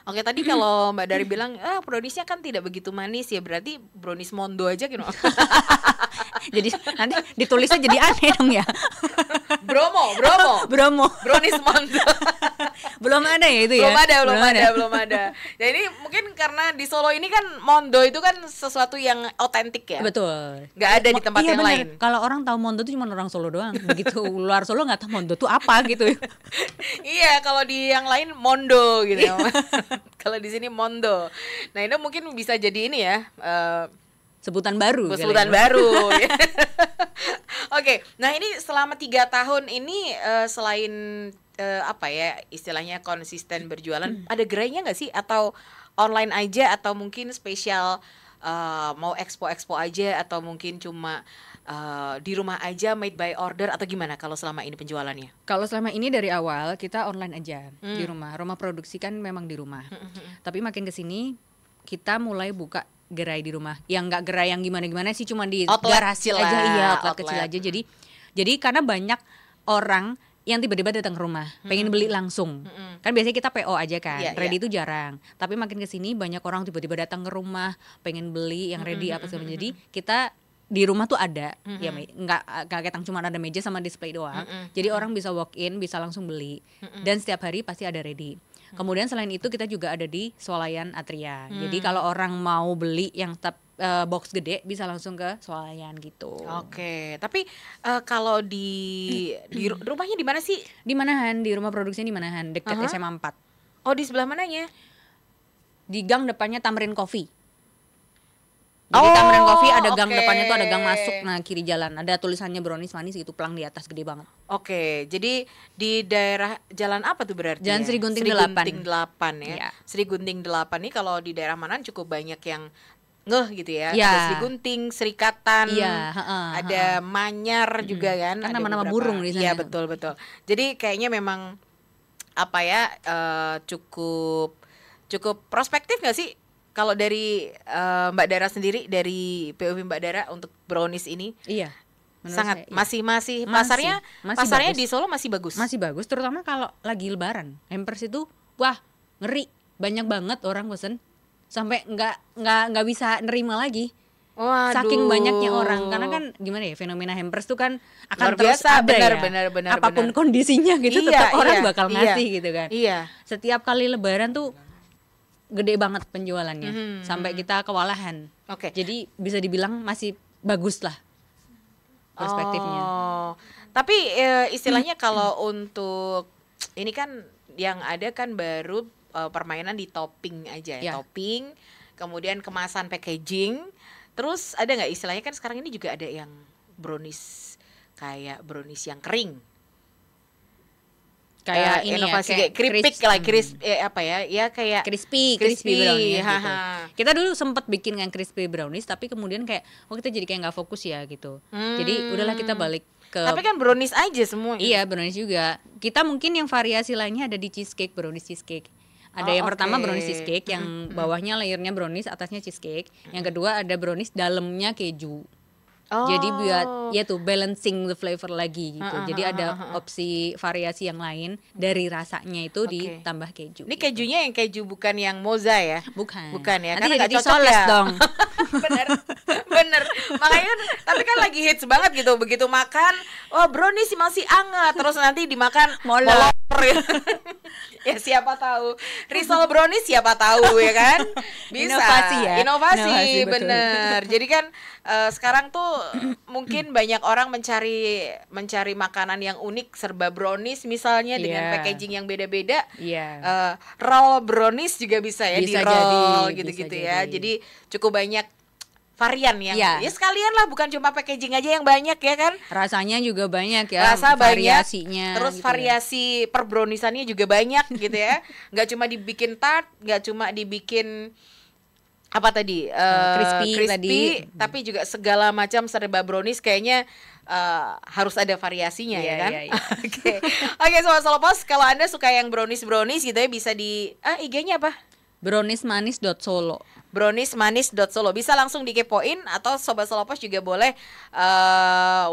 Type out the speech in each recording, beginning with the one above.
Oke, tadi kalau Mbak Dari bilang browniesnya kan tidak begitu manis ya, berarti brownies Mondo aja gitu. Jadi nanti ditulisnya jadi aneh dong ya. Bromo. Brownies Mondo. Belum ada ya itu ya? Belum ada. Ya ini mungkin karena di Solo ini kan Mondo itu kan sesuatu yang otentik ya. Betul. Nggak ada di tempat yang lain. Kalau orang tahu Mondo tuh cuma orang Solo doang. Begitu luar Solo nggak tahu Mondo tuh apa gitu. Iya, kalau di yang lain Mondo gitu ya. Kalau di sini Mondo. Nah, ini mungkin bisa jadi ini ya. Sebutan baru. Ya. Oke, nah ini selama 3 tahun ini selain apa ya istilahnya konsisten berjualan, ada gerainya nggak sih? Atau online aja, atau mungkin spesial mau expo aja, atau mungkin cuma di rumah aja made by order, atau gimana kalau selama ini penjualannya? Kalau selama ini dari awal kita online aja di rumah produksi kan memang di rumah. Tapi makin kesini kita mulai buka gerai di rumah, yang nggak gerai yang gimana sih, cuma di garasi aja, outlet kecil aja. Jadi karena banyak orang yang tiba-tiba datang ke rumah, pengen beli langsung. Kan biasanya kita PO aja kan, ready itu jarang. Tapi makin kesini banyak orang tiba-tiba datang ke rumah, pengen beli yang ready apa segala. Jadi kita di rumah tuh ada, ya nggak ketang cuma ada meja sama display doang. Jadi orang bisa walk in, bisa langsung beli. Dan setiap hari pasti ada ready. Kemudian selain itu kita juga ada di Swalayan Atria. Jadi kalau orang mau beli yang box gede bisa langsung ke Swalayan gitu. Oke, tapi kalau di rumahnya di mana sih? Di Manahan, di rumah produksinya di Manahan, dekat SMA 4. Oh, di sebelah mananya? Di gang depannya Tamrin Coffee. Jadi Tamrin Coffee ada gang depannya tuh, ada gang masuk, nah kiri jalan ada tulisannya brownies manis gitu, pelang di atas gede banget. Oke, jadi di daerah jalan apa tuh berarti? Jalan Sri Gunting 8 ya. Sri Gunting 8 nih kalau di daerah Manan cukup banyak yang gitu ya. Ya. Ada Sri Gunting, Serikatan, ada Manyar juga kan. Kan ada nama-nama burung di sana. Iya, betul. Jadi kayaknya memang apa ya, cukup prospektif nggak sih? Kalau dari Mbak Dara sendiri, dari POV Mbak Dara untuk brownies ini? Iya. Sangat saya, masih pasarnya bagus. di Solo masih bagus. Masih bagus, terutama kalau lagi lebaran. Hampers itu wah, ngeri. Banyak banget orang pesen sampai nggak bisa nerima lagi. Waduh. Saking banyaknya orang, karena kan gimana ya, fenomena hampers tuh kan akan luar terus biasa, ada benar, apapun kondisinya gitu, tetap orang bakal ngasih gitu kan. Iya. Setiap kali lebaran tuh gede banget penjualannya, sampai kita kewalahan. Oke. Jadi bisa dibilang masih bagus lah perspektifnya. Tapi istilahnya kalau untuk ini kan yang ada kan baru permainan di topping aja ya. Topping, kemudian kemasan packaging. Terus ada nggak istilahnya kan sekarang ini juga ada yang brownies kayak brownies yang kering. Kayak ini inovasi kayak keripik lah, apa ya kayak crispy brownies gitu. Kita dulu sempet bikin yang crispy brownies, tapi kemudian kayak kita jadi kayak nggak fokus ya gitu. Jadi udahlah kita balik ke. Tapi kan brownies aja semua. Iya, brownies juga. Kita mungkin yang variasi lainnya ada di cheesecake, brownies cheesecake. Ada yang pertama brownies cheesecake, yang bawahnya layernya brownies, atasnya cheesecake. Yang kedua ada brownies dalamnya keju. Jadi buat ya tuh balancing the flavor lagi gitu. Jadi ada opsi variasi yang lain dari rasanya itu ditambah keju. Ini kejunya yang keju bukan yang moza ya? Bukan ya. Nanti karena jadi soles ya dong. bener. Makanya kan, tapi kan lagi hits banget gitu. Begitu makan, brownies masih anget. Terus nanti dimakan molor. Ya siapa tahu. Risol brownies siapa tahu ya kan? Bisa. Inovasi bener. Jadi kan sekarang tuh mungkin banyak orang mencari makanan yang unik, serba brownies misalnya dengan packaging yang beda-beda. Roll brownies juga bisa ya, di roll gitu-gitu ya. Jadi cukup banyak varian yang ya sekalian lah, bukan cuma packaging aja yang banyak ya kan. Rasanya juga banyak ya, variasinya. Terus gitu variasi per browniesannya juga banyak gitu ya. Nggak cuma dibikin tart, nggak cuma dibikin apa tadi crispy tapi juga segala macam serba brownies kayaknya harus ada variasinya ya kan. Oke, Sobat Solo Pos, kalau Anda suka yang brownies gitu ya, bisa di IG-nya apa? browniesmanis.solo. browniesmanis.solo. Bisa langsung dikepoin atau Sobat Solopos juga boleh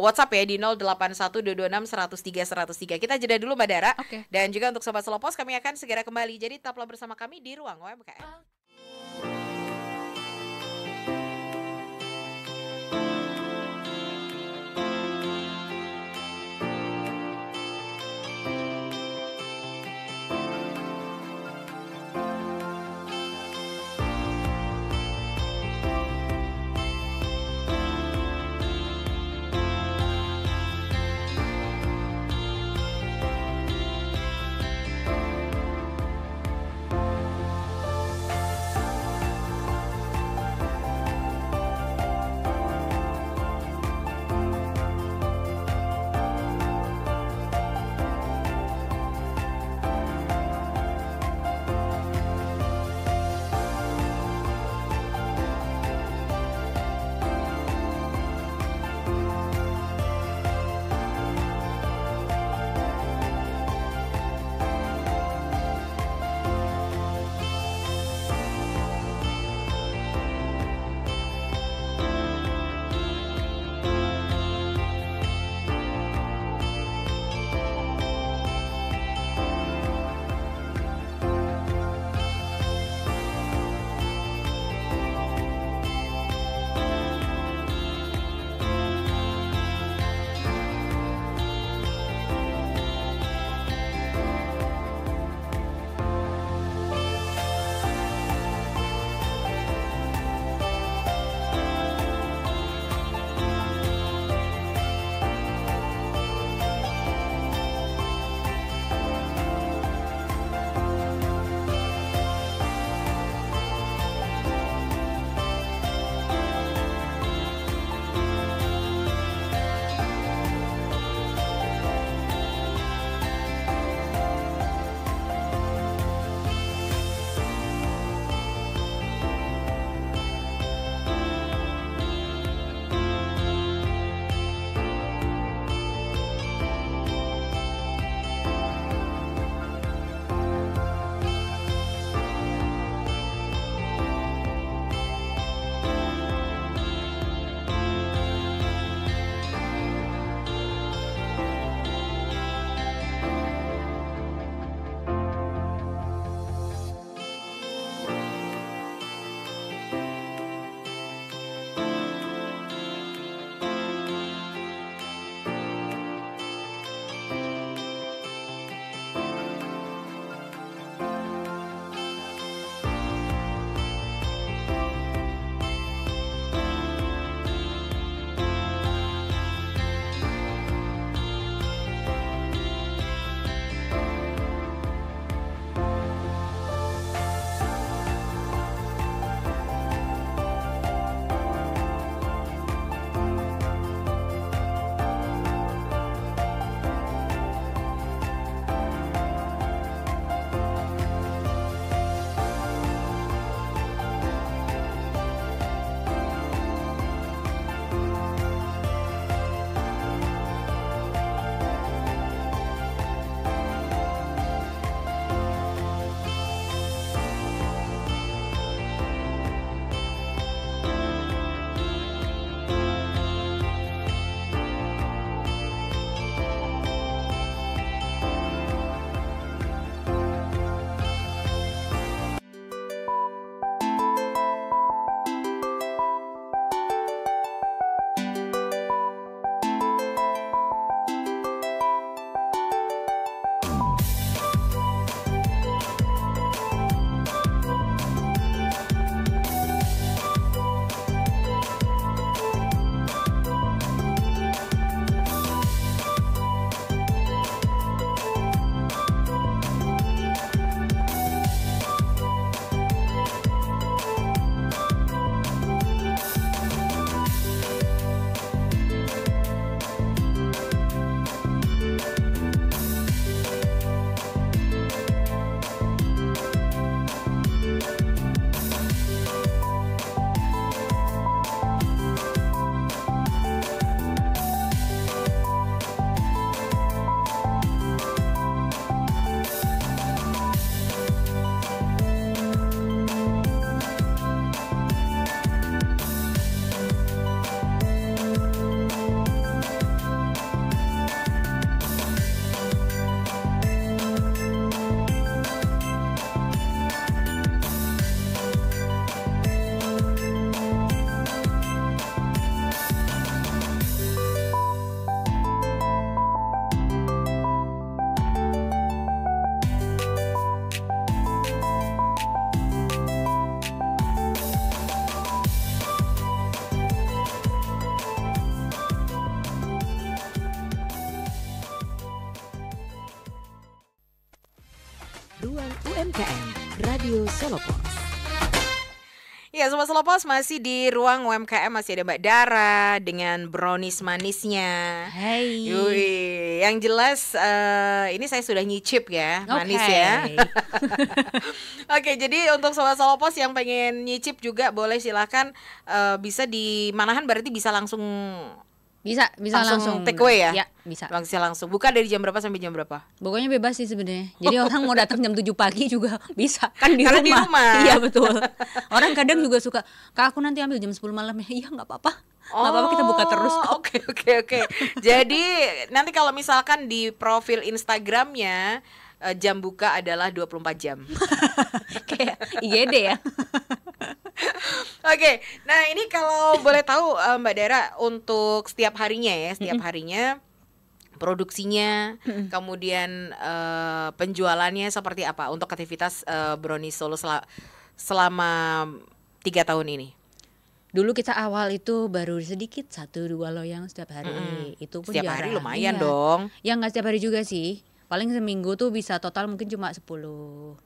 WhatsApp ya di 081226103103. Kita jeda dulu Mbak Dara. Dan juga untuk Sobat Solopos kami akan segera kembali. Jadi tetaplah bersama kami di Ruang UMKM. UMKM Radio Solo Pos. Ya, Sobat Solo Pos, masih di ruang UMKM, masih ada Mbak Dara dengan brownies manisnya. Hai. Yui, yang jelas ini saya sudah nyicip ya, manis ya. Oke, jadi untuk Sobat Solo Pos yang pengen nyicip juga boleh silakan, bisa di Manahan, berarti bisa langsung langsung take away ya? Ya, bisa. Langsung. Buka dari jam berapa sampai jam berapa? Pokoknya bebas sih sebenarnya. Jadi orang mau datang jam 7 pagi juga bisa. Kan Karena di rumah. Iya, betul. Orang kadang juga suka, "Kak, aku nanti ambil jam 10 malam ya." Iya, enggak apa-apa. Enggak apa-apa, kita buka terus kok. Oke. Jadi nanti kalau misalkan di profil Instagramnya jam buka adalah 24 jam. Kayak IGD ya. Oke, nah ini kalau boleh tahu Mbak Dara, untuk setiap harinya ya, produksinya, kemudian penjualannya seperti apa untuk aktivitas Brownies Solo selama 3 tahun ini? Dulu kita awal itu baru sedikit 1-2 loyang setiap hari. Itu pun setiap hari jarang. lumayan Iya. dong. Ya nggak setiap hari juga sih. Paling seminggu tuh bisa total mungkin cuma 10-20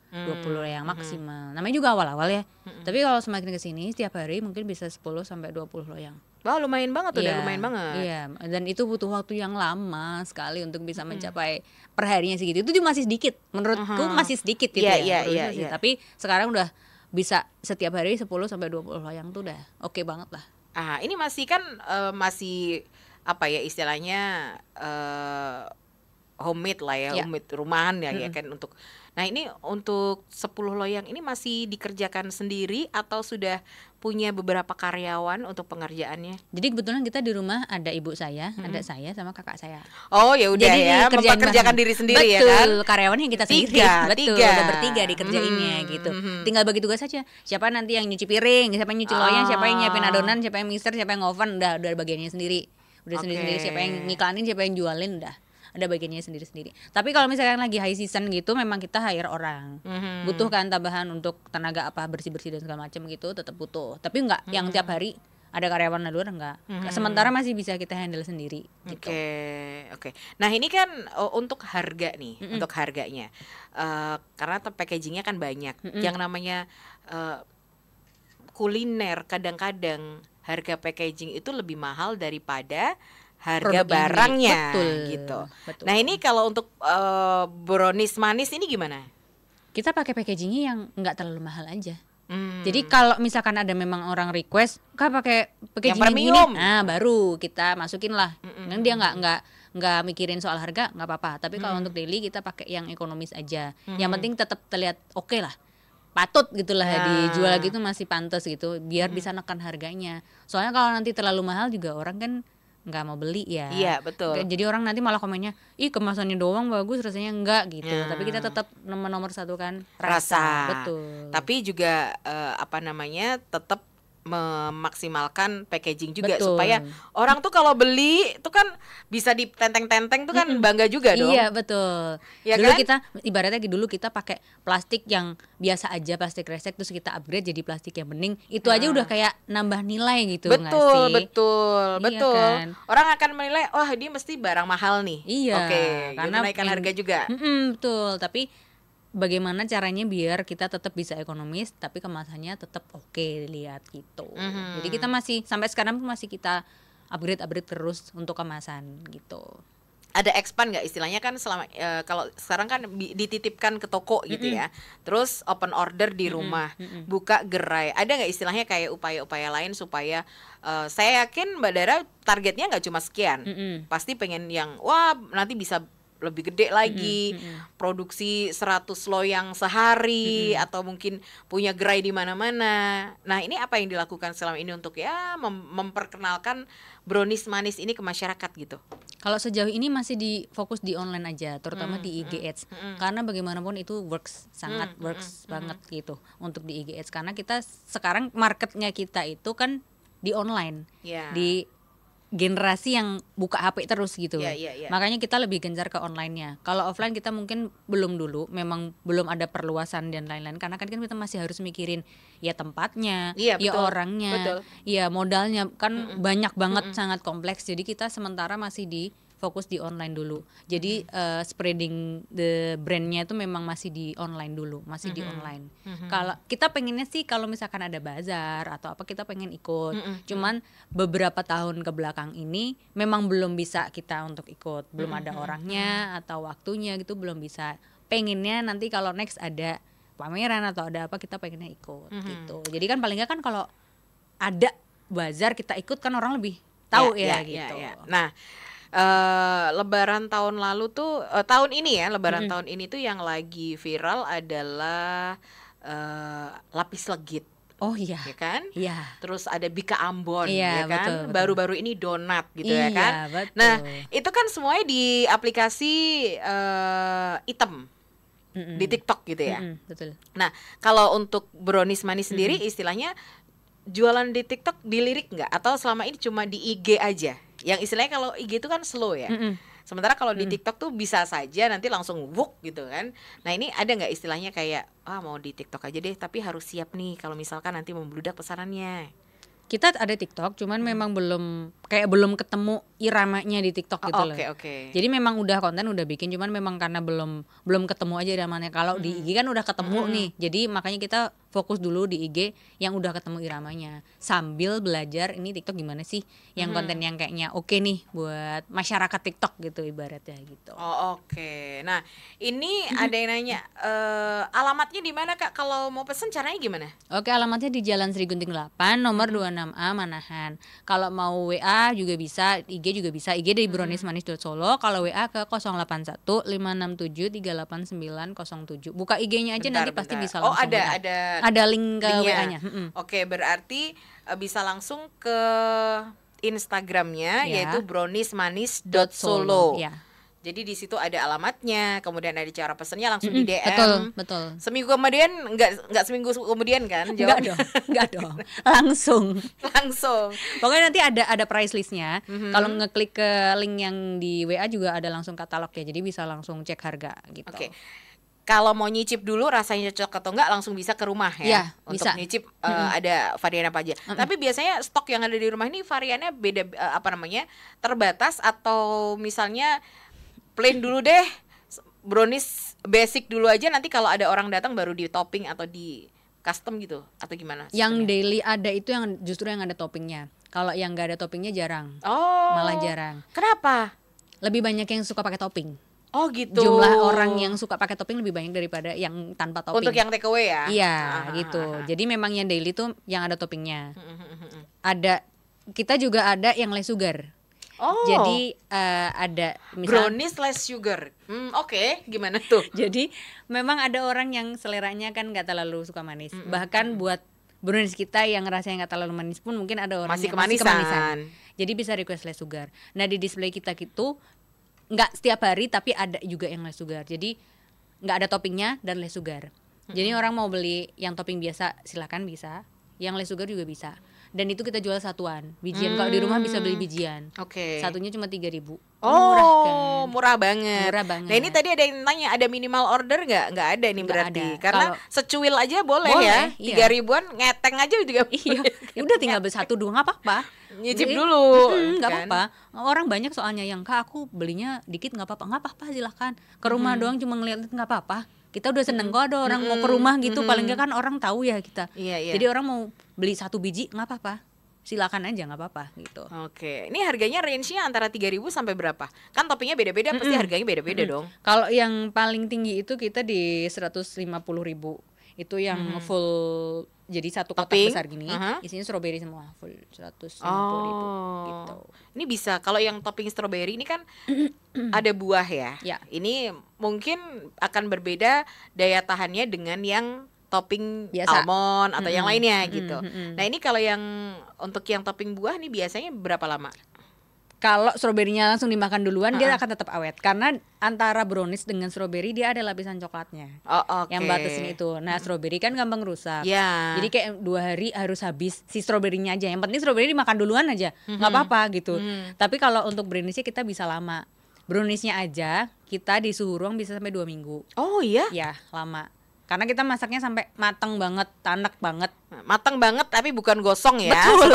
loyang maksimal. Namanya juga awal-awal ya. Tapi kalau semakin kesini setiap hari mungkin bisa 10-20 loyang. Wah, lumayan banget, udah lumayan banget. Iya, dan itu butuh waktu yang lama sekali untuk bisa mencapai perharinya segitu. Itu juga masih sedikit. Menurutku masih sedikit gitu Iya. Tapi sekarang udah bisa setiap hari 10-20 loyang tuh udah oke banget lah. Ini masih kan masih apa ya istilahnya, homemade lah ya, homemade rumahan ya, ya kan untuk. Nah, ini untuk 10 loyang ini masih dikerjakan sendiri atau sudah punya beberapa karyawan untuk pengerjaannya? Jadi kebetulan kita di rumah ada ibu saya, ada saya sama kakak saya. Oh, ya udah ya, mempekerjakan diri sendiri ya kan? Betul, karyawannya kita sendiri. Betul, udah bertiga dikerjainnya gitu. Tinggal bagi tugas saja. Siapa nanti yang nyuci piring, siapa yang nyuci loyang, siapa yang nyiapin adonan, siapa yang mixer, siapa yang oven, udah bagiannya sendiri. Udah sendiri-sendiri, siapa yang ngiklanin, siapa yang jualin, udah ada bagiannya sendiri-sendiri. Tapi kalau misalkan lagi high season gitu, memang kita hire orang. Butuh kan tambahan untuk tenaga apa, bersih-bersih dan segala macam gitu, tetap butuh. Tapi enggak yang tiap hari ada karyawan luar enggak. Sementara masih bisa kita handle sendiri gitu. Oke. Nah, ini kan untuk harga nih, untuk harganya. Karena packagingnya kan banyak. Yang namanya kuliner, kadang-kadang harga packaging itu lebih mahal daripada harga barangnya. Betul. Nah, ini kalau untuk brownies manis ini gimana? Kita pakai packagingnya yang nggak terlalu mahal aja. Jadi kalau misalkan ada memang orang request, "Kak, pakai packaging ini," nah baru kita masukin lah. Kan dia nggak mikirin soal harga, nggak apa-apa. Tapi kalau untuk daily kita pakai yang ekonomis aja. Yang penting tetap terlihat oke lah. Patut gitulah dijual gitu, masih pantas gitu, biar bisa nekan harganya. Soalnya kalau nanti terlalu mahal juga orang kan nggak mau beli ya. Iya, betul. Jadi orang nanti malah komennya, "Ih, kemasannya doang bagus, rasanya enggak," gitu. Tapi kita tetap nomor satu kan rasa. Betul. Tapi juga tetap memaksimalkan packaging juga. Betul. Supaya orang tuh kalau beli tuh kan bisa ditenteng-tenteng tuh kan bangga juga dong. Iya, betul. Ya, dulu kan? Kita ibaratnya dulu kita pakai plastik yang biasa aja, plastik resek, terus kita upgrade jadi plastik yang bening. Itu aja udah kayak nambah nilai gitu. Betul. Iya kan? Orang akan menilai, wah dia mesti barang mahal nih. Iya. Oke, karena menaikkan harga juga. Betul, tapi bagaimana caranya biar kita tetap bisa ekonomis tapi kemasannya tetap oke dilihat gitu. Jadi kita masih sampai sekarang masih kita upgrade terus untuk kemasan gitu. Ada expand nggak istilahnya kan selama kalau sekarang kan dititipkan ke toko gitu ya, terus open order di rumah, buka gerai, ada nggak istilahnya kayak upaya-upaya lain supaya saya yakin Mbak Dara targetnya nggak cuma sekian, pasti pengen yang wah nanti bisa lebih gede lagi, produksi 100 loyang sehari, atau mungkin punya gerai di mana-mana. Nah, ini apa yang dilakukan selama ini untuk ya memperkenalkan brownies manis ini ke masyarakat gitu? Kalau sejauh ini masih fokus di online aja, terutama di IG Ads. Karena bagaimanapun itu sangat works banget gitu untuk di IG Ads. Karena kita sekarang marketnya kita itu kan di online, di generasi yang buka HP terus gitu. Makanya kita lebih gencar ke online-nya. Kalau offline kita mungkin belum dulu, memang belum ada perluasan dan lain-lain. Karena kan kita masih harus mikirin ya tempatnya, ya orangnya, ya modalnya kan banyak banget, sangat kompleks. Jadi kita sementara masih di fokus di online dulu. Jadi spreading the brandnya itu memang masih di online dulu, masih di online. Kalau kita pengennya sih kalau misalkan ada bazar atau apa kita pengen ikut. Cuman beberapa tahun ke belakang ini memang belum bisa kita untuk ikut, belum ada orangnya atau waktunya gitu, belum bisa. Pengennya nanti kalau next ada pameran atau ada apa kita pengennya ikut gitu. Jadi kan paling nggak kan kalau ada bazar kita ikut kan orang lebih tahu gitu. Nah, Lebaran tahun lalu tuh tahun ini ya, Lebaran tahun ini tuh yang lagi viral adalah lapis legit. Oh iya. Ya kan? Iya. Terus ada Bika Ambon, Iya, ya kan? betul. Baru-baru ini donat gitu Iya, ya kan? betul. Nah, itu kan semuanya di aplikasi item. Di TikTok gitu ya. Betul. Nah, kalau untuk brownies manis sendiri istilahnya jualan di TikTok dilirik nggak? Atau selama ini cuma di IG aja? Yang istilahnya kalau IG itu kan slow ya. Sementara kalau di TikTok tuh bisa saja nanti langsung wuk gitu kan. Nah ini ada nggak istilahnya kayak mau di TikTok aja deh, tapi harus siap nih kalau misalkan nanti membludak pesanannya. Kita ada TikTok, cuman memang belum ketemu iramanya di TikTok gitu loh. Oke. Jadi memang udah konten udah bikin, cuman memang karena belum ketemu aja iramanya. Kalau di IG kan udah ketemu nih. Jadi makanya kita fokus dulu di IG yang udah ketemu iramanya. Sambil belajar ini TikTok gimana sih yang konten yang kayaknya oke nih buat masyarakat TikTok gitu ibaratnya gitu. Oke. Nah, ini ada yang nanya alamatnya di mana Kak? Kalau mau pesen caranya gimana? Oke, alamatnya di Jalan Sri Gunting 8 nomor 26A Manahan. Kalau mau WA juga bisa, IG juga bisa. IG dari browniesmanis.solo. Kalau WA ke 081 567 38907. Buka IG-nya aja nanti pasti bisa langsung. Ada link ke WA-nya. Oke, berarti bisa langsung ke Instagramnya yaitu browniesmanis.solo. Ya. Jadi di situ ada alamatnya, kemudian ada cara pesennya langsung di DM. Betul. Seminggu kemudian enggak seminggu kemudian kan jawabnya? Enggak dong. Langsung. Pokoknya nanti ada price listnya. Kalau ngeklik ke link yang di WA juga ada langsung katalog ya. Jadi bisa langsung cek harga gitu. Oke. Kalau mau nyicip dulu rasanya cocok atau enggak langsung bisa ke rumah ya, untuk bisa. nyicip ada varian apa aja. Tapi biasanya stok yang ada di rumah ini variannya beda terbatas atau misalnya plain dulu deh, brownies basic dulu aja, nanti kalau ada orang datang baru di topping atau di custom gitu atau gimana? Yang daily ada itu yang justru yang ada toppingnya. Kalau yang nggak ada toppingnya jarang. Malah jarang. Kenapa? Lebih banyak yang suka pakai topping. Oh gitu. Jumlah orang yang suka pakai topping lebih banyak daripada yang tanpa topping. Untuk yang take away ya? Iya, gitu. Jadi memang yang daily tuh yang ada toppingnya. Ada, kita juga ada yang less sugar. Jadi ada brownies less sugar. Oke. Gimana tuh? Jadi memang ada orang yang seleranya kan nggak terlalu suka manis. Bahkan buat brownies kita yang rasanya nggak terlalu manis pun mungkin ada orang masih yang masih kemanisan. Jadi bisa request less sugar. Nah di display kita gitu nggak setiap hari tapi ada juga yang less sugar. Jadi nggak ada toppingnya dan less sugar. Jadi orang mau beli yang topping biasa silakan bisa, yang less sugar juga bisa. Dan itu kita jual satuan bijian. Kalau di rumah bisa beli bijian. Satunya cuma 3.000. Murah kan? Murah banget. Nah ini tadi ada yang nanya ada minimal order nggak? Nggak ada nih berarti. Ada. Karena secuil aja boleh ya. 3.000-an ngeteng aja juga. Iya. Udah tinggal beli 1-2 nggak apa-apa. Nyicip dulu. Nggak apa-apa. Orang banyak soalnya yang Kak aku belinya dikit nggak apa-apa. Nggak apa-apa silahkan. Ke rumah doang cuma ngeliat nggak apa-apa. Kita udah seneng kok ada orang mau ke rumah gitu. Paling nggak kan orang tahu ya kita. Jadi orang mau beli 1 biji nggak apa-apa. Silakan aja nggak apa-apa gitu. Oke, ini harganya range-nya antara 3.000 sampai berapa? Kan toppingnya beda-beda, pasti harganya beda-beda dong. Kalau yang paling tinggi itu kita di 150.000. Itu yang full, jadi satu kotak besar gini, isinya strawberry semua, full 150.000 gitu. Ini bisa, kalau yang topping strawberry ini kan ada buah ya. Ini mungkin akan berbeda daya tahannya dengan yang topping biasa, almond atau yang lainnya gitu. Nah ini kalau yang untuk yang topping buah nih biasanya berapa lama? Kalau stroberinya langsung dimakan duluan dia akan tetap awet karena antara brownies dengan strawberry dia ada lapisan coklatnya. Yang batasin itu. Nah strawberry kan gampang rusak. Jadi kayak 2 hari harus habis si stroberinya aja. Yang penting strawberry dimakan duluan aja, nggak apa-apa gitu. Tapi kalau untuk browniesnya kita bisa lama. Browniesnya aja kita di suhu ruang bisa sampai 2 minggu. Oh iya? Ya lama. Karena kita masaknya sampai matang banget, tanek banget. Matang banget tapi bukan gosong ya. Betul.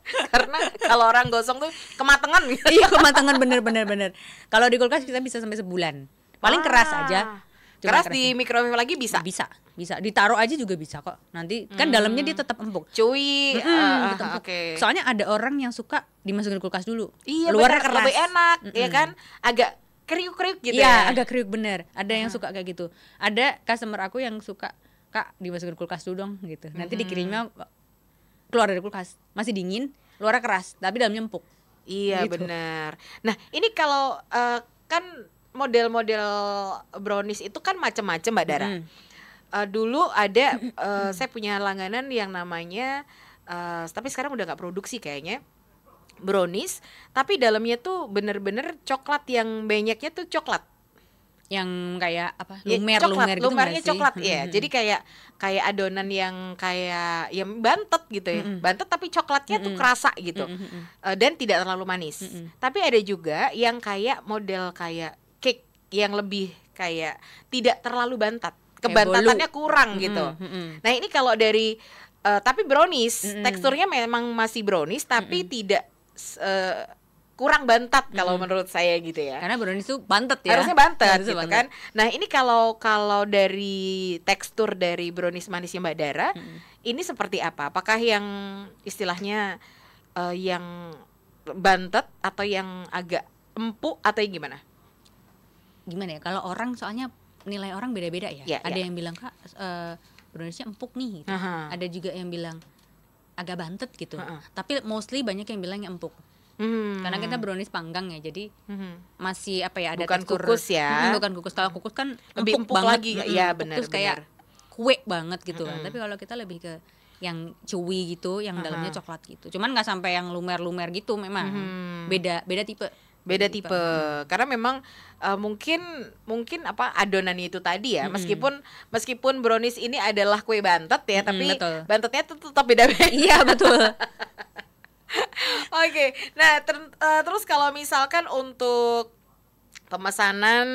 Karena kalau orang gosong tuh kematangan gitu. Iya, kematangan bener. Kalau di kulkas kita bisa sampai sebulan. Paling keras aja. Cuma Keras di microwave lagi bisa. Bisa ditaruh aja juga bisa kok. Nanti kan dalamnya dia tetap empuk. Cuy. Gitu empuk. Oke. Soalnya ada orang yang suka dimasukin kulkas dulu. Iya, luarnya bener, keras. lebih enak, ya kan? Agak kriuk-kriuk gitu Iya, ya. agak kriuk bener. Ada yang suka kayak gitu. Ada customer aku yang suka, Kak dimasukin kulkas dulu dong gitu. Nanti dikirimnya keluar dari kulkas masih dingin, luarnya keras, tapi dalamnya empuk. Iya, Gitu. benar. Nah, ini kalau kan model-model brownies itu kan macam-macam Mbak Dara. Dulu ada saya punya langganan yang namanya tapi sekarang udah nggak produksi kayaknya, brownies tapi dalamnya tuh bener-bener coklat, yang banyaknya tuh coklat. Yang kayak apa? Ya, Lumer gitu lumernya nggak sih? coklat ya. Jadi kayak adonan yang kayak yang bantet gitu ya. Bantet tapi coklatnya tuh kerasa gitu. Dan tidak terlalu manis. Tapi ada juga yang kayak model kayak cake yang lebih kayak tidak terlalu bantat. Kebantatannya kurang gitu. Nah, ini kalau dari tapi brownies, teksturnya memang masih brownies tapi tidak kurang bantat kalau menurut saya gitu ya. Karena brownies tuh bantet ya. Harusnya bantet Harusnya gitu bantet. kan. Nah, ini kalau dari tekstur dari brownies manisnya Mbak Dara, ini seperti apa? Apakah yang istilahnya yang bantet atau yang agak empuk atau yang gimana? Gimana ya? Kalau orang soalnya nilai orang beda-beda ya. Ya, Ada ya. yang bilang, Kak browniesnya empuk nih gitu. Aha. Ada juga yang bilang agak bantet gitu. Heeh. Tapi mostly banyak yang bilangnya empuk. Karena kita brownies panggang ya, jadi masih apa ya, ada Bukan tekstur kukus ya. bukan kukus. Kalau kukus kan Lebih empuk banget. lagi. Iya, Empuk benar, terus kayak kue banget gitu kan. Tapi kalau kita lebih ke yang chewy gitu, yang dalamnya coklat gitu. Cuman nggak sampai yang lumer-lumer gitu memang. Beda tipe. Beda tipe. Karena memang mungkin apa adonannya itu tadi ya. Meskipun brownies ini adalah kue bantet ya, tapi betul. bantetnya tetap beda-beda. Iya betul. Oke, nah terus kalau misalkan untuk pemesanan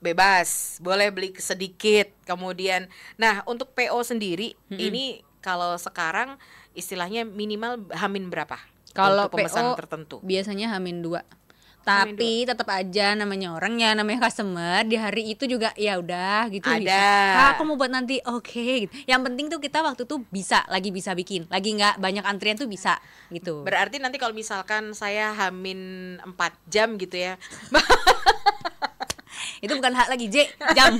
bebas, boleh beli sedikit, kemudian, nah untuk PO sendiri ini kalau sekarang istilahnya minimal hamin berapa? Kalau untuk pemesanan PO tertentu? biasanya H-2. Tapi tetap aja namanya orang ya, namanya customer, di hari itu juga ya udah gitu Ada. bisa. Kak, aku mau buat nanti, oke. Gitu. Yang penting tuh kita waktu tuh bisa bikin, lagi nggak banyak antrian tuh bisa gitu. Berarti nanti kalau misalkan saya hamin 4 jam gitu ya. Itu bukan hak lagi, jam.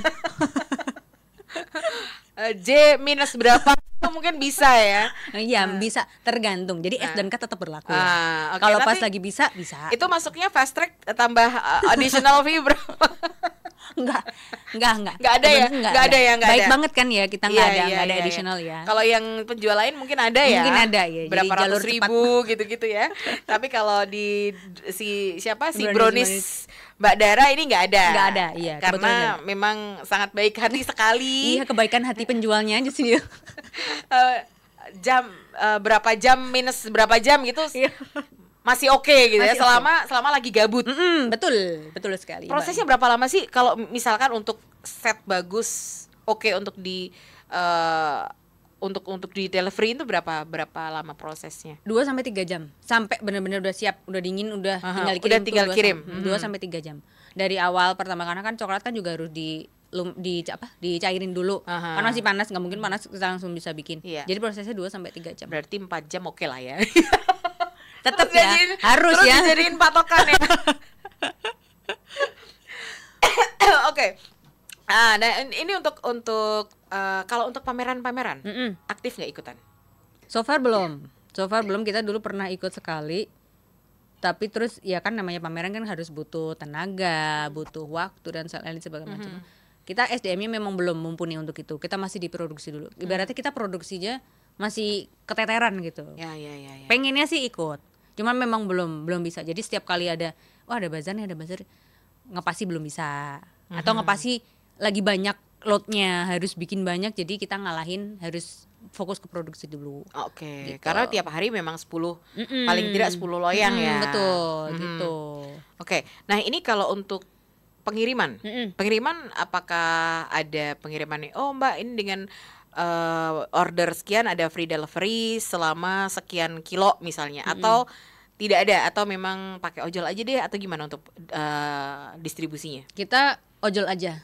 J minus berapa itu mungkin bisa ya. Iya, bisa tergantung. Jadi S dan K tetap berlaku. Oke, Kalau pas nanti lagi bisa. Itu masuknya fast track tambah additional fee berapa? Enggak. Nggak ada ya? Nggak ada ya, nggak Baik ada. banget kan ya, kita nggak ada additional ya. Kalau yang penjual lain mungkin ada ya. Mungkin ada ya. Berapa Jadi jalur ratus cepat. ribu gitu-gitu ya. Tapi kalau di si Brownies brownies Mbak Dara ini nggak ada. Nggak ada, iya, Karena kebetulan. memang sangat baik hati sekali. Iya, kebaikan hati penjualnya aja sih dia. Berapa jam minus berapa jam gitu. Masih oke gitu ya, Masih oke. selama lagi gabut. Betul sekali. Prosesnya berapa lama sih kalau misalkan untuk set bagus, oke untuk di untuk di delivery itu berapa lama prosesnya? 2 sampai 3 jam. Sampai benar-benar udah siap, udah dingin, udah Aha, tinggal kirim. udah tinggal kirim. 2 sampai 3 jam. Dari awal pertama, karena kan coklat kan juga harus dicairin dulu. Aha. Kan masih panas, nggak mungkin panas kita langsung bisa bikin. Iya. Jadi prosesnya 2 sampai 3 jam. Berarti 4 jam oke lah ya. Tetap Terus ya, harus terus ya. dijadiin patokan ya. Oke. Dan ini untuk kalau untuk pameran aktif nggak ikutan? So far belum. Kita dulu pernah ikut sekali. Tapi terus ya kan namanya pameran kan harus butuh tenaga, butuh waktu dan lain sebagainya. Kita SDM-nya memang belum mumpuni untuk itu. Kita masih diproduksi dulu. Ibaratnya kita produksinya masih keteteran gitu. Ya. Pengennya sih ikut. Cuman memang belum bisa. Jadi setiap kali ada bazar ngepasi belum bisa. Atau ngepasi lagi banyak loadnya, harus bikin banyak, jadi kita ngalahin, harus fokus ke produksi dulu. Oke. Gitu. Karena tiap hari memang 10 paling tidak 10 loyang ya. Betul, gitu. Oke. Nah, ini kalau untuk pengiriman. Pengiriman apakah ada pengiriman nih? Oh, Mbak, ini dengan order sekian ada free delivery selama sekian kilo misalnya, atau tidak ada, atau memang pakai ojol aja deh, atau gimana untuk distribusinya? Kita ojol aja.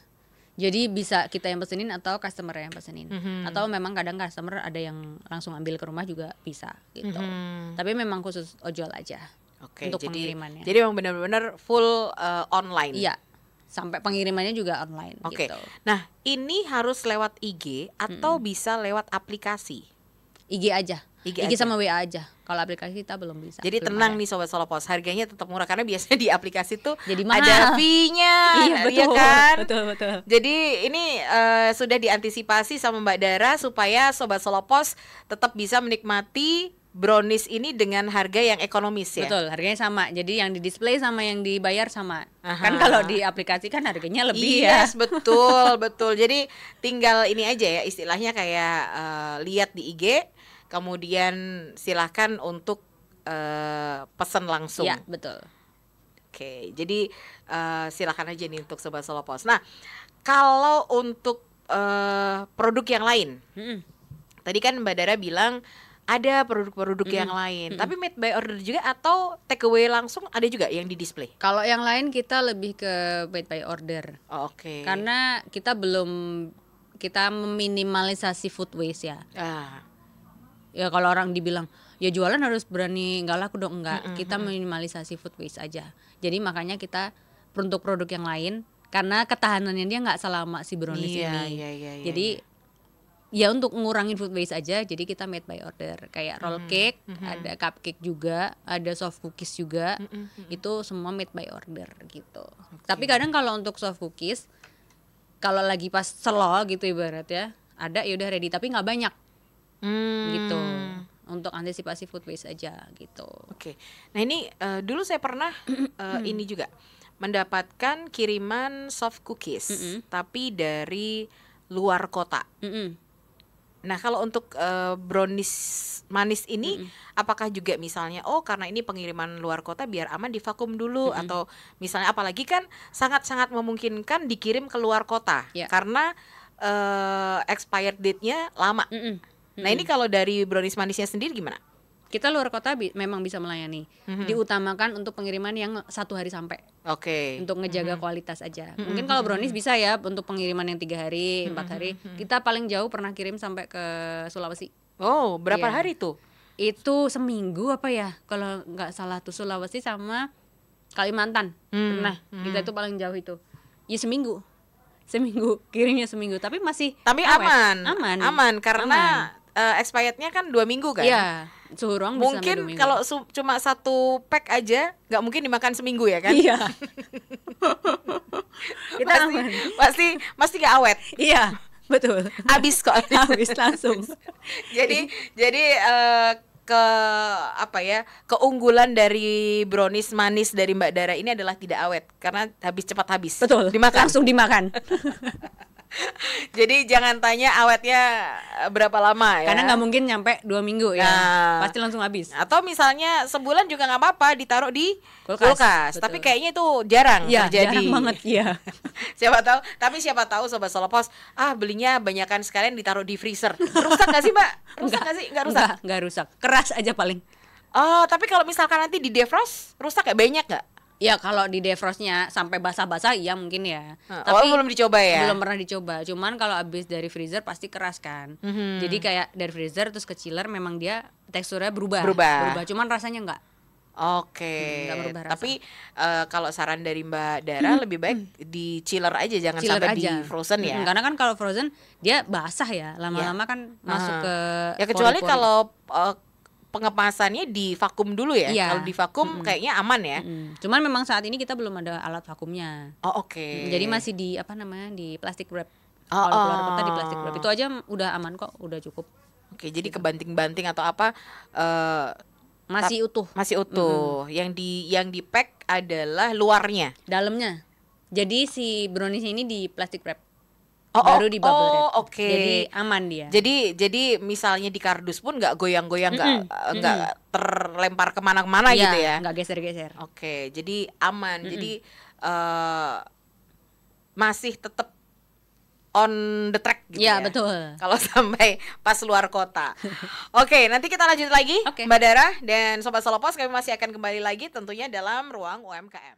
Jadi bisa kita yang pesenin atau customer yang pesenin. Atau memang kadang customer ada yang langsung ambil ke rumah juga bisa gitu. Tapi memang khusus ojol aja. Oke, untuk jadi pengirimannya. Jadi memang benar-benar full online. Iya. Sampai pengirimannya juga online Oke. gitu. Nah, ini harus lewat IG atau bisa lewat aplikasi? IG aja. IG IG aja. sama WA aja. Kalau aplikasi kita belum bisa. Jadi belum tenang ada. nih Sobat Solopos, harganya tetap murah karena biasanya di aplikasi tuh Jadi mahal. ada fee-nya, Iya, betul, kan? betul. Jadi ini sudah diantisipasi sama Mbak Dara supaya Sobat Solopos tetap bisa menikmati brownies ini dengan harga yang ekonomis ya. Betul, harganya sama. Jadi yang di display sama yang dibayar sama. Aha. Kan kalau di aplikasi kan harganya lebih ya. Yes, betul. Jadi tinggal ini aja ya, istilahnya kayak lihat di IG, kemudian silahkan untuk pesan langsung. Iya, betul. Oke, jadi silakan aja nih untuk Sobat Solopos. Nah, kalau untuk produk yang lain, tadi kan Mbak Dara bilang ada produk-produk yang lain, tapi made by order juga atau take away langsung ada juga yang di display? Kalau yang lain kita lebih ke made by order. Oh, oke. Karena kita meminimalisasi food waste ya. Ya kalau orang dibilang ya jualan harus berani nggak laku dong, enggak. Kita minimalisasi food waste aja. Jadi makanya kita untuk produk yang lain karena ketahanannya dia nggak selama si brownies ini. Iya. Jadi ya untuk ngurangin food waste aja, jadi kita made by order. Kayak roll cake, ada cupcake juga, ada soft cookies juga. Itu semua made by order gitu. Tapi kadang kalau untuk soft cookies, kalau lagi pas selo gitu ibarat ya, ada ya udah ready tapi nggak banyak. Gitu. Untuk antisipasi food waste aja gitu. Oke. Nah ini dulu saya pernah ini juga mendapatkan kiriman soft cookies, tapi dari luar kota. Nah kalau untuk brownies manis ini, apakah juga misalnya karena ini pengiriman luar kota biar aman divakum dulu, atau misalnya apalagi kan sangat-sangat memungkinkan dikirim ke luar kota karena expired date-nya lama. Nah ini kalau dari brownies manisnya sendiri gimana? Kita luar kota memang bisa melayani. Diutamakan untuk pengiriman yang 1 hari sampai. Oke. Untuk ngejaga kualitas aja. Mungkin kalau brownies bisa ya untuk pengiriman yang 3 hari, 4 hari. Kita paling jauh pernah kirim sampai ke Sulawesi. Oh, berapa Iya. hari tuh? Itu seminggu apa ya? Kalau nggak salah tuh Sulawesi sama Kalimantan. Pernah. Kita itu paling jauh itu. Ya seminggu kirimnya seminggu. Tapi masih awet. Aman karena expirednya kan 2 minggu kan? Iya. Suhu ruang bisa sampai 2 mungkin minggu. kalau cuma 1 pack aja nggak mungkin dimakan seminggu ya kan? Iya. Kita aman. pasti nggak awet. Iya, betul. Habis kok. Habis langsung. jadi keunggulan dari brownies manis dari Mbak Dara ini adalah tidak awet karena cepat habis. Betul. Dimakan. Langsung dimakan. Jadi jangan tanya awetnya berapa lama ya. Karena nggak mungkin nyampe 2 minggu ya. Nah. Pasti langsung habis. Atau misalnya sebulan juga nggak apa-apa ditaruh di kulkas. Betul. Tapi kayaknya itu jarang Ya, terjadi. jarang banget ya. Siapa tahu Sobat Solopos belinya banyakan sekalian ditaruh di freezer. Rusak nggak sih Mbak? Rusak nggak sih? Nggak rusak. Nggak rusak. Keras aja paling. Oh, tapi kalau misalkan nanti di defrost rusak ya, banyak nggak? Ya kalau di defrostnya sampai basah-basah iya mungkin ya. Tapi belum dicoba ya? Belum pernah dicoba. Cuman kalau habis dari freezer pasti keras kan. Jadi kayak dari freezer terus ke chiller memang dia teksturnya berubah. Cuman rasanya enggak. Oke. Nggak berubah rasa. Tapi kalau saran dari Mbak Dara lebih baik di chiller aja, jangan Chiller sampai aja. di frozen ya. Karena kan kalau frozen dia basah ya. Lama-lama kan masuk ke ya kecuali pori-pori. kalau pengemasannya di vakum dulu ya. Iya. Kalau di vakum kayaknya aman ya. Cuman memang saat ini kita belum ada alat vakumnya. Oh, oke. Jadi masih di di plastic wrap. Kalau keluar kota di plastic wrap itu aja udah aman kok, udah cukup. Oke, jadi kebanting-banting atau apa Masih utuh. Masih utuh. Yang di pack adalah luarnya. Dalamnya. Jadi si brownies ini di plastic wrap. Baru di bubble wrap. Oke. Jadi aman dia. Jadi misalnya di kardus pun nggak goyang-goyang, nggak terlempar kemana-mana gitu ya. Nggak geser-geser. Oke, jadi aman. Jadi masih tetap on the track gitu Iya, ya. betul. Kalau sampai pas luar kota. Oke, nanti kita lanjut lagi Mbak Dara dan Sobat Solopos, kami masih akan kembali lagi tentunya dalam ruang UMKM.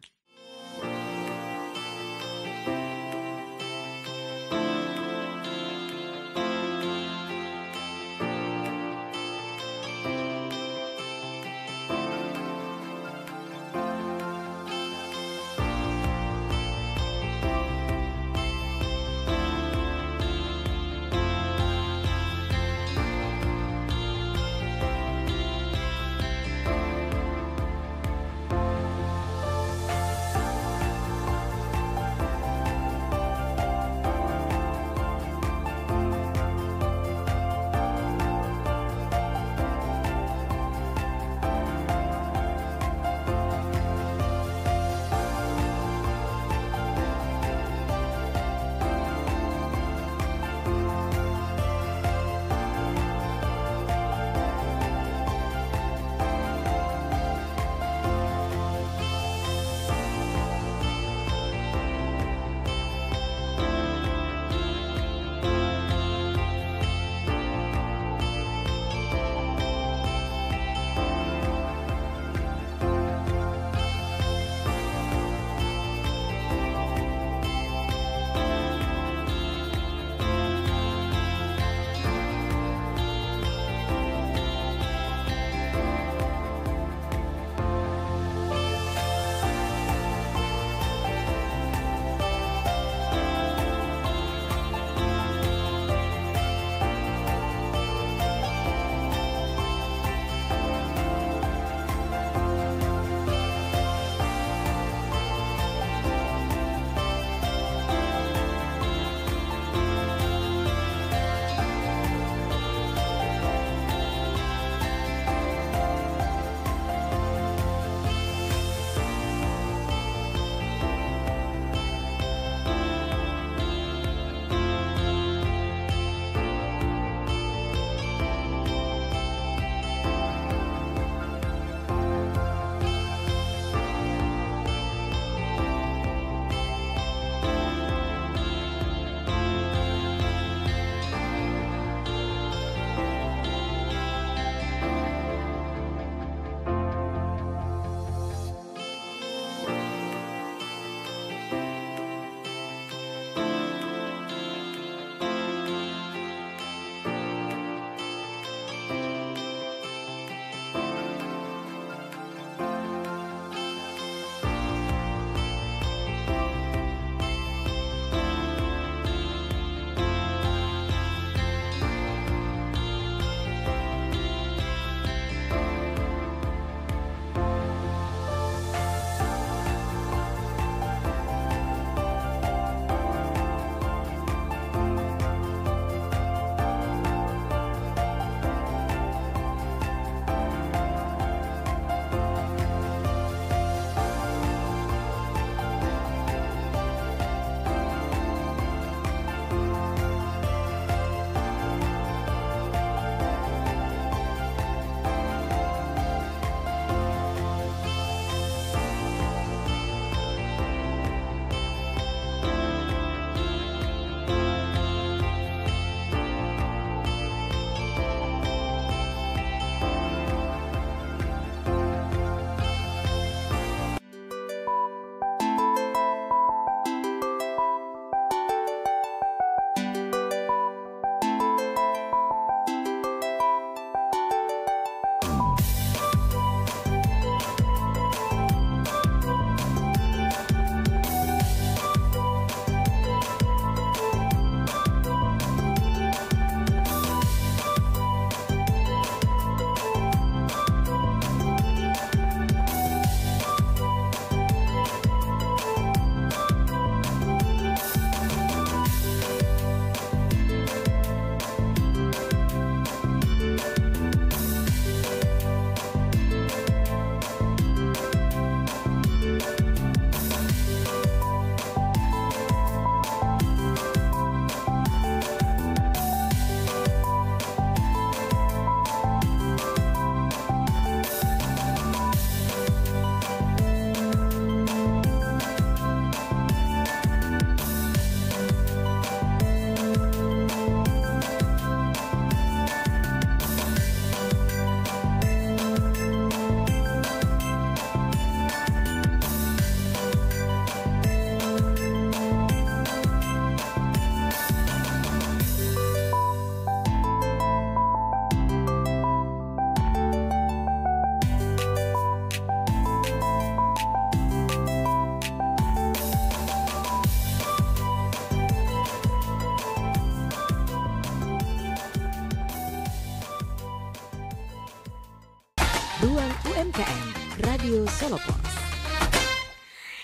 UMKM Radio Solo Pos.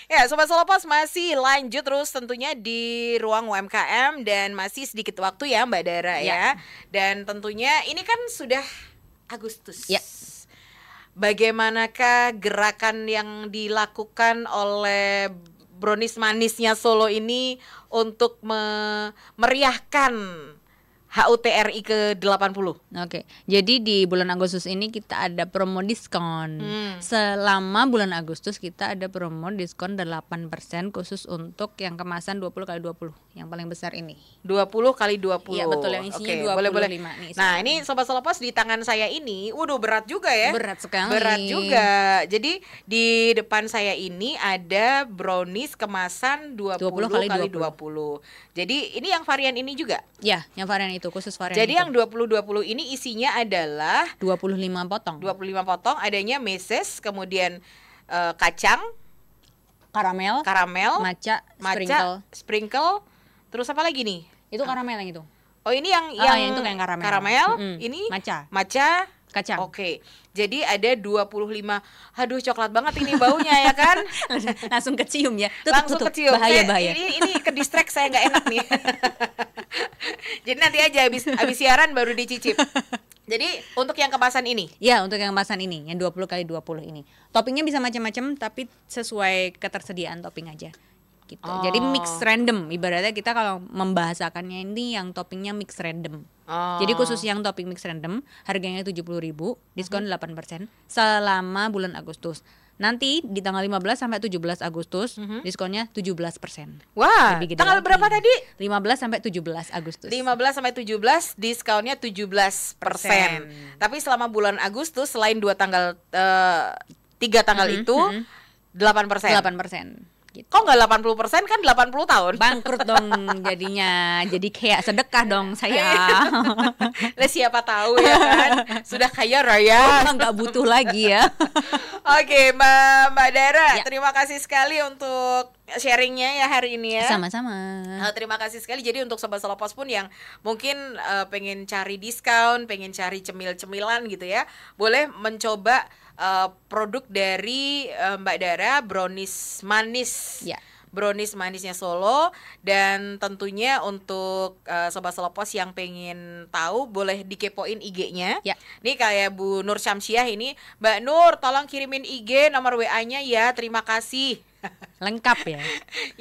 Ya, Sobat Solo Pos masih lanjut terus tentunya di ruang UMKM dan masih sedikit waktu ya Mbak Dara ya. Dan tentunya ini kan sudah Agustus. Ya. Bagaimanakah gerakan yang dilakukan oleh Brownies Manisnya Solo ini untuk meriahkan HUT RI ke-80? Oke, jadi di bulan Agustus ini kita ada promo diskon. Selama bulan Agustus kita ada promo diskon 8% khusus untuk yang kemasan 20x20, yang paling besar ini. 20x20. Iya betul, yang isinya 25 boleh. nih. Nah ini Sobat Solo Pos di tangan saya ini, waduh berat juga ya. Berat sekali. Berat juga. Jadi di depan saya ini ada brownies kemasan 20x20. Jadi ini yang varian ini juga? Ya, yang varian itu khusus varian. Jadi itu. yang 20-20 ini isinya adalah 25 potong. 25 potong, adanya meses, kemudian kacang, Karamel, matcha, sprinkle, terus apa lagi nih? itu karamel yang itu. Oh ini yang itu kayak karamel. Ini matcha, kacang. Oke. Jadi ada 25. Aduh coklat banget ini baunya ya kan? Langsung kecium ya. Langsung kecium. Bahaya. Ini ke distract saya nggak enak nih. Jadi nanti aja habis siaran baru dicicip. Jadi untuk yang kemasan ini? Ya, untuk yang kemasan ini, yang 20x20 ini. Toppingnya bisa macam-macam tapi sesuai ketersediaan topping aja. Gitu. Jadi mix random. Ibaratnya kita kalau membahasakannya ini yang toppingnya mix random. Jadi khusus yang topping mix random harganya 70.000, diskon 8% selama bulan Agustus. Nanti di tanggal 15 sampai 17 Agustus diskonnya 17%. Wah, tanggal berapa tadi? 15 sampai 17 Agustus. 15 sampai 17 diskonnya 17%. Tapi selama bulan Agustus selain 3 tanggal itu 8%. 8%. Gitu. Kok nggak 80%, kan 80 tahun? Bangkrut dong jadinya. Jadi kayak sedekah dong saya. Lah siapa tahu ya kan. Sudah kaya raya. Nggak butuh lagi ya. Oke, Mbak Dara, terima kasih sekali untuk sharingnya ya hari ini ya. Sama-sama. Terima kasih sekali. Jadi untuk Sobat Solo Pos pun yang mungkin pengen cari diskon, pengen cari cemil-cemilan gitu ya, boleh mencoba produk dari Mbak Dara, Brownies Manis. Ya. Brownies Manisnya Solo. Dan tentunya untuk Sobat Solo Pos yang pengen tahu boleh dikepoin IG-nya. Ya. Nih kayak Bu Nur Syamsiah ini, Mbak Nur tolong kirimin IG nomor WA-nya ya, terima kasih. Lengkap ya.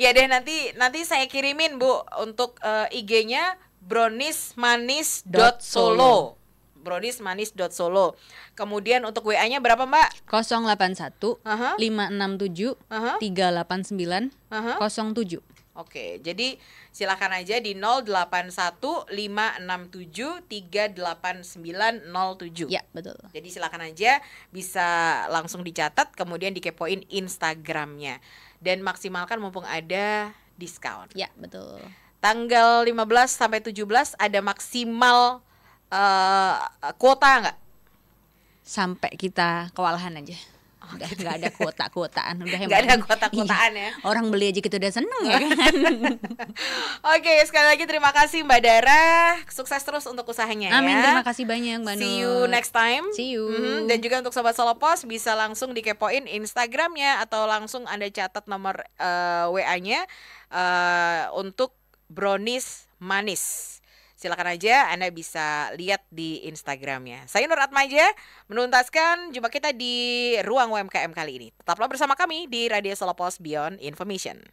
Ya deh, nanti saya kirimin Bu untuk IG-nya browniesmanis.solo. browniesmanis.solo. Kemudian untuk WA-nya berapa Mbak? 081 567 389 07. Oke, jadi silakan aja di 081 567 38907. Ya, betul. Jadi silakan aja, bisa langsung dicatat, kemudian dikepoin Instagramnya. Dan maksimalkan mumpung ada diskon. Ya, betul. Tanggal 15 sampai 17 ada maksimal kuota nggak? Sampai kita kewalahan aja. Udah gitu. nggak ada kuota-kuotaan, udah Nggak ada kuota-kuotaan ya. Orang beli aja kita udah seneng ya kan. Oke, sekali lagi terima kasih Mbak Dara. Sukses terus untuk usahanya. Amin, ya. terima kasih banyak Mbak Nur. See you next time. See you. Dan juga untuk Sobat Solo Pos bisa langsung dikepoin Instagramnya atau langsung Anda catat nomor WA-nya untuk Brownies Manis. Silakan aja Anda bisa lihat di Instagramnya. Saya Nur Atmaja menuntaskan jumpa kita di ruang UMKM kali ini. Tetaplah bersama kami di Radio Solo Pos Beyond Information.